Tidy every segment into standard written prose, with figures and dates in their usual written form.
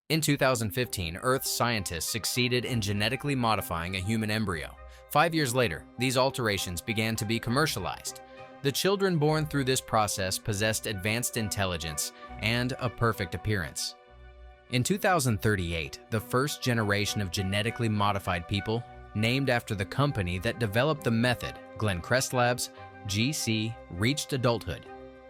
In 2015, Earth's scientists succeeded in genetically modifying a human embryo. 5 years later, these alterations began to be commercialized. The children born through this process possessed advanced intelligence and a perfect appearance. In 2038, the first generation of genetically modified people, named after the company that developed the method, Glencrest Labs, GC, reached adulthood.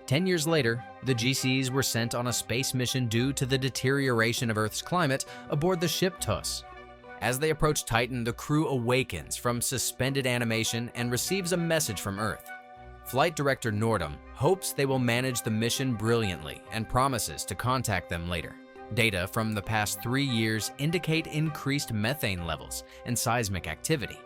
10 years later, the GCs were sent on a space mission due to the deterioration of Earth's climate aboard the ship TOS. As they approach Titan, the crew awakens from suspended animation and receives a message from Earth. Flight Director Nordum hopes they will manage the mission brilliantly and promises to contact them later. Data from the past 3 years indicate increased methane levels and seismic activity.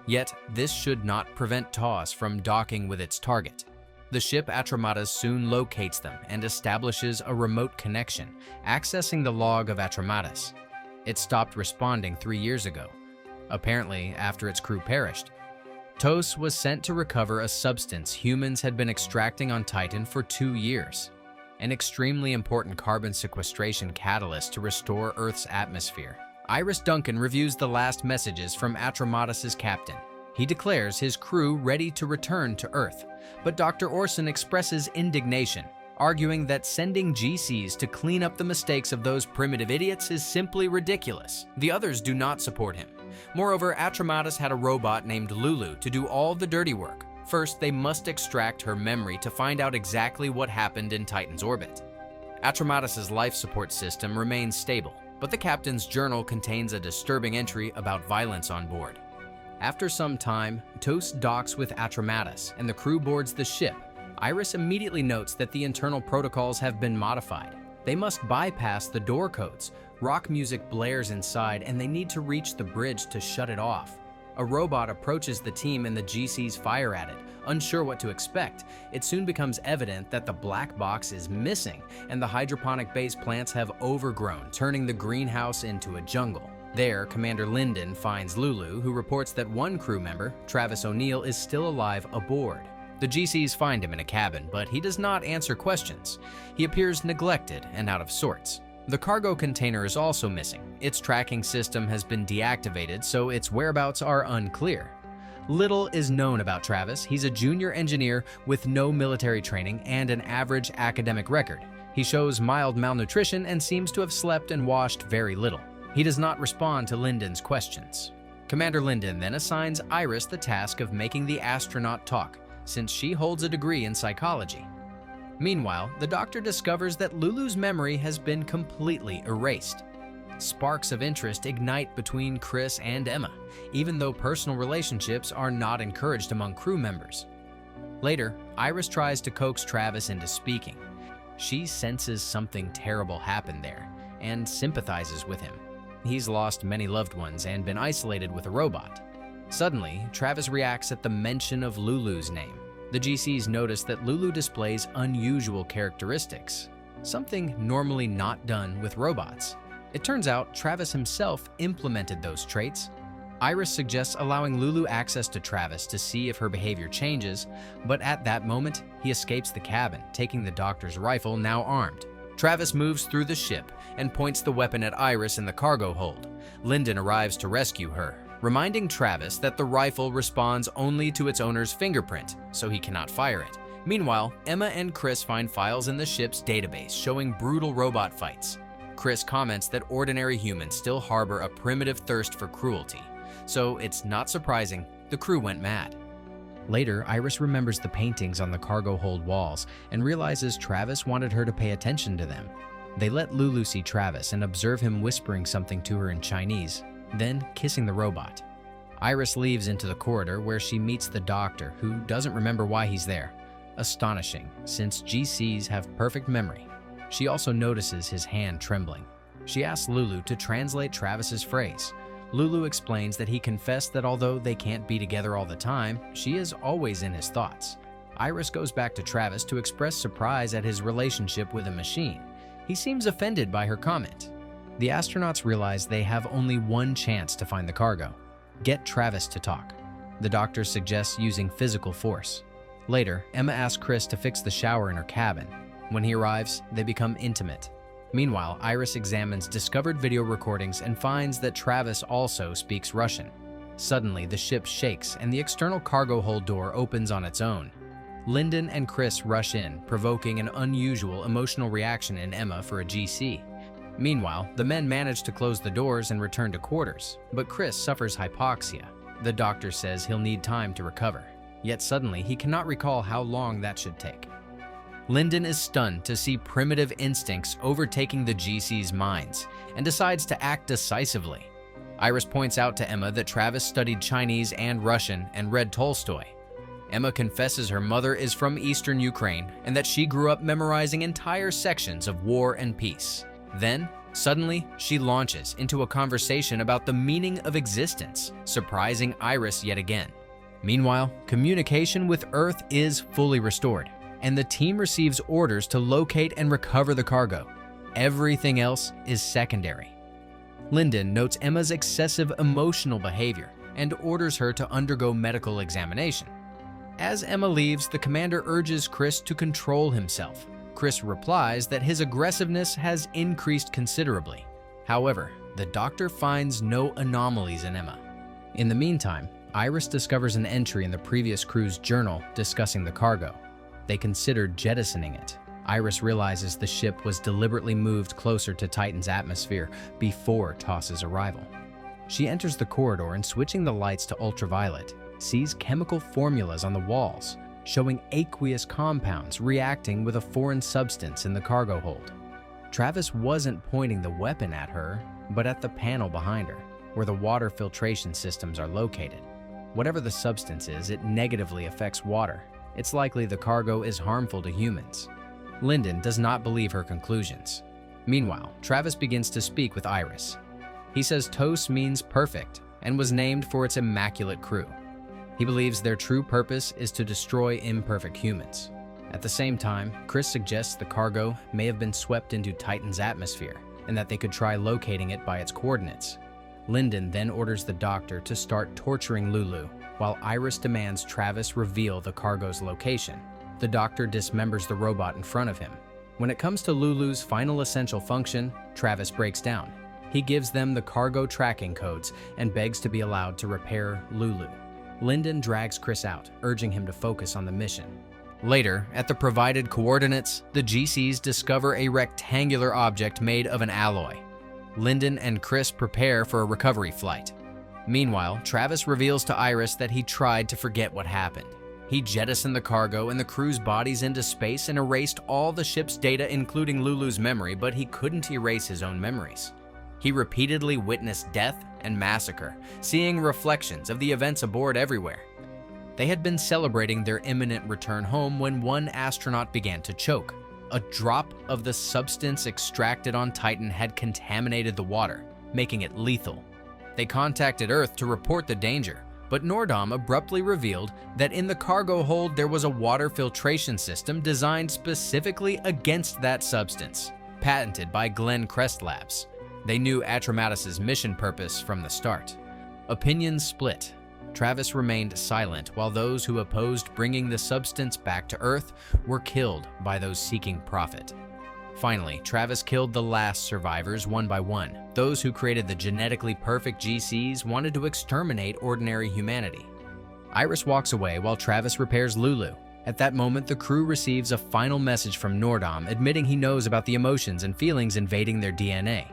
Yet, this should not prevent TOS from docking with its target. The ship Atramatus soon locates them and establishes a remote connection, accessing the log of Atramatus. It stopped responding 3 years ago, apparently after its crew perished. TOS was sent to recover a substance humans had been extracting on Titan for 2 years, an extremely important carbon sequestration catalyst to restore Earth's atmosphere. Iris Duncan reviews the last messages from Atramatus's captain. He declares his crew ready to return to Earth, but Dr. Orson expresses indignation, arguing that sending GCs to clean up the mistakes of those primitive idiots is simply ridiculous. The others do not support him. Moreover, Atramatus had a robot named Lulu to do all the dirty work. First, they must extract her memory to find out exactly what happened in Titan's orbit. Atramatus's life support system remains stable, but the captain's journal contains a disturbing entry about violence on board. After some time, TOS docks with Atramatus and the crew boards the ship. Iris immediately notes that the internal protocols have been modified. They must bypass the door codes. Rock music blares inside and they need to reach the bridge to shut it off. A robot approaches the team and the GCs fire at it. Unsure what to expect, it soon becomes evident that the black box is missing and the hydroponic-based plants have overgrown, turning the greenhouse into a jungle. There, Commander Linden finds Lulu, who reports that one crew member, Travis O'Neill, is still alive aboard. The GCs find him in a cabin, but he does not answer questions. He appears neglected and out of sorts. The cargo container is also missing. Its tracking system has been deactivated, so its whereabouts are unclear. Little is known about Travis. He's a junior engineer with no military training and an average academic record. He shows mild malnutrition and seems to have slept and washed very little. He does not respond to Linden's questions. Commander Linden then assigns Iris the task of making the astronaut talk, since she holds a degree in psychology. Meanwhile, the doctor discovers that Lulu's memory has been completely erased. Sparks of interest ignite between Chris and Emma, even though personal relationships are not encouraged among crew members. Later, Iris tries to coax Travis into speaking. She senses something terrible happened there and sympathizes with him. He's lost many loved ones and been isolated with a robot. Suddenly, Travis reacts at the mention of Lulu's name. The GCs notice that Lulu displays unusual characteristics, something normally not done with robots. It turns out Travis himself implemented those traits. Iris suggests allowing Lulu access to Travis to see if her behavior changes, but at that moment, he escapes the cabin, taking the doctor's rifle, now armed. Travis moves through the ship and points the weapon at Iris in the cargo hold. Linden arrives to rescue her, reminding Travis that the rifle responds only to its owner's fingerprint, so he cannot fire it. Meanwhile, Emma and Chris find files in the ship's database showing brutal robot fights. Chris comments that ordinary humans still harbor a primitive thirst for cruelty, so it's not surprising the crew went mad. Later, Iris remembers the paintings on the cargo hold walls and realizes Travis wanted her to pay attention to them. They let Lulu see Travis and observe him whispering something to her in Chinese, then kissing the robot. Iris leaves into the corridor where she meets the doctor, who doesn't remember why he's there. Astonishing, since GCs have perfect memory. She also notices his hand trembling. She asks Lulu to translate Travis's phrase. Lulu explains that he confessed that although they can't be together all the time, she is always in his thoughts. Iris goes back to Travis to express surprise at his relationship with a machine. He seems offended by her comment. The astronauts realize they have only one chance to find the cargo: get Travis to talk. The doctor suggests using physical force. Later, Emma asks Chris to fix the shower in her cabin. When he arrives, they become intimate. Meanwhile, Iris examines discovered video recordings and finds that Travis also speaks Russian. Suddenly, the ship shakes and the external cargo hold door opens on its own. Lyndon and Chris rush in, provoking an unusual emotional reaction in Emma for a GC. Meanwhile, the men manage to close the doors and return to quarters, but Chris suffers hypoxia. The doctor says he'll need time to recover, yet suddenly he cannot recall how long that should take. Lyndon is stunned to see primitive instincts overtaking the GC's minds and decides to act decisively. Iris points out to Emma that Travis studied Chinese and Russian and read Tolstoy. Emma confesses her mother is from eastern Ukraine and that she grew up memorizing entire sections of War and Peace. Then, suddenly, she launches into a conversation about the meaning of existence, surprising Iris yet again. Meanwhile, communication with Earth is fully restored, and the team receives orders to locate and recover the cargo. Everything else is secondary. Lyndon notes Emma's excessive emotional behavior and orders her to undergo medical examination. As Emma leaves, the commander urges Chris to control himself. Chris replies that his aggressiveness has increased considerably. However, the doctor finds no anomalies in Emma. In the meantime, Iris discovers an entry in the previous crew's journal discussing the cargo. They considered jettisoning it. Iris realizes the ship was deliberately moved closer to Titan's atmosphere before TOS's arrival. She enters the corridor and, switching the lights to ultraviolet, sees chemical formulas on the walls, showing aqueous compounds reacting with a foreign substance in the cargo hold. Travis wasn't pointing the weapon at her, but at the panel behind her, where the water filtration systems are located. Whatever the substance is, it negatively affects water. It's likely the cargo is harmful to humans. Lyndon does not believe her conclusions. Meanwhile, Travis begins to speak with Iris. He says TOS means perfect and was named for its immaculate crew. He believes their true purpose is to destroy imperfect humans. At the same time, Chris suggests the cargo may have been swept into Titan's atmosphere and that they could try locating it by its coordinates. Lyndon then orders the doctor to start torturing Lulu, while Iris demands Travis reveal the cargo's location. The doctor dismembers the robot in front of him. When it comes to Lulu's final essential function, Travis breaks down. He gives them the cargo tracking codes and begs to be allowed to repair Lulu. Lyndon drags Chris out, urging him to focus on the mission. Later, at the provided coordinates, the GCs discover a rectangular object made of an alloy. Lyndon and Chris prepare for a recovery flight. Meanwhile, Travis reveals to Iris that he tried to forget what happened. He jettisoned the cargo and the crew's bodies into space and erased all the ship's data, including Lulu's memory, but he couldn't erase his own memories. He repeatedly witnessed death and massacre, seeing reflections of the events aboard everywhere. They had been celebrating their imminent return home when one astronaut began to choke. A drop of the substance extracted on Titan had contaminated the water, making it lethal. They contacted Earth to report the danger, but Nordom abruptly revealed that in the cargo hold there was a water filtration system designed specifically against that substance, patented by Glenn Crest Labs. They knew Atramatus' mission purpose from the start. Opinions split. Travis remained silent while those who opposed bringing the substance back to Earth were killed by those seeking profit. Finally, Travis killed the last survivors one by one. Those who created the genetically perfect GCs wanted to exterminate ordinary humanity. Iris walks away while Travis repairs Lulu. At that moment, the crew receives a final message from Nordom admitting he knows about the emotions and feelings invading their DNA.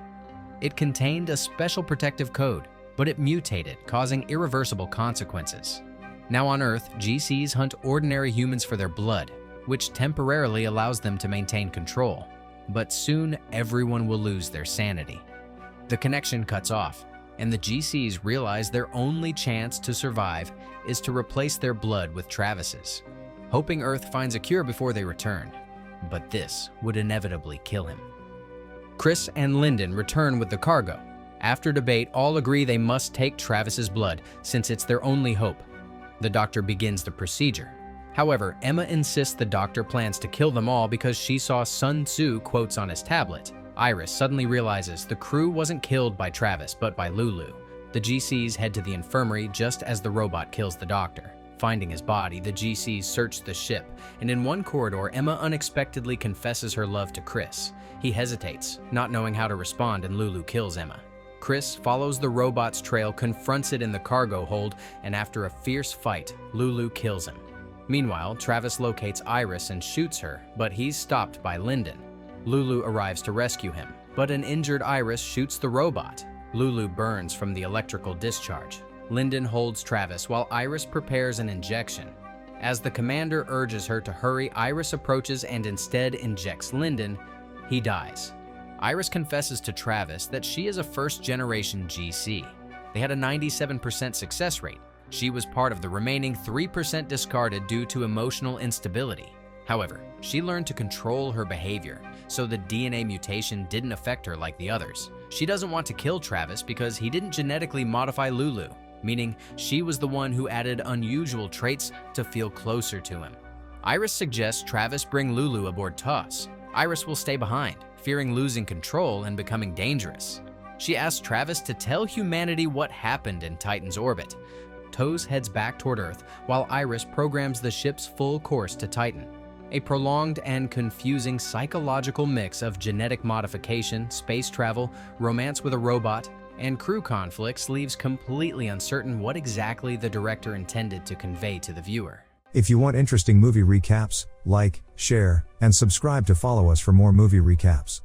It contained a special protective code, but it mutated, causing irreversible consequences. Now on Earth, GCs hunt ordinary humans for their blood, which temporarily allows them to maintain control. But soon, everyone will lose their sanity. The connection cuts off, and the GCs realize their only chance to survive is to replace their blood with Travis's, hoping Earth finds a cure before they return. But this would inevitably kill him. Chris and Lyndon return with the cargo. After debate, all agree they must take Travis's blood, since it's their only hope. The doctor begins the procedure. However, Emma insists the doctor plans to kill them all because she saw Sun Tzu quotes on his tablet. Iris suddenly realizes the crew wasn't killed by Travis, but by Lulu. The GCs head to the infirmary just as the robot kills the doctor. Finding his body, the GCs search the ship, and in one corridor, Emma unexpectedly confesses her love to Chris. He hesitates, not knowing how to respond, and Lulu kills Emma. Chris follows the robot's trail, confronts it in the cargo hold, and after a fierce fight, Lulu kills him. Meanwhile, Travis locates Iris and shoots her, but he's stopped by Lyndon. Lulu arrives to rescue him, but an injured Iris shoots the robot. Lulu burns from the electrical discharge. Lyndon holds Travis while Iris prepares an injection. As the commander urges her to hurry, Iris approaches and instead injects Lyndon. He dies. Iris confesses to Travis that she is a first-generation GC. They had a 97% success rate. She was part of the remaining 3% discarded due to emotional instability. However, she learned to control her behavior, so the DNA mutation didn't affect her like the others. She doesn't want to kill Travis because he didn't genetically modify Lulu, meaning she was the one who added unusual traits to feel closer to him. Iris suggests Travis bring Lulu aboard TOS. Iris will stay behind, fearing losing control and becoming dangerous. She asks Travis to tell humanity what happened in Titan's orbit. TOS heads back toward Earth, while Iris programs the ship's full course to Titan. A prolonged and confusing psychological mix of genetic modification, space travel, romance with a robot, and crew conflicts leaves completely uncertain what exactly the director intended to convey to the viewer. If you want interesting movie recaps, like, share, and subscribe to follow us for more movie recaps.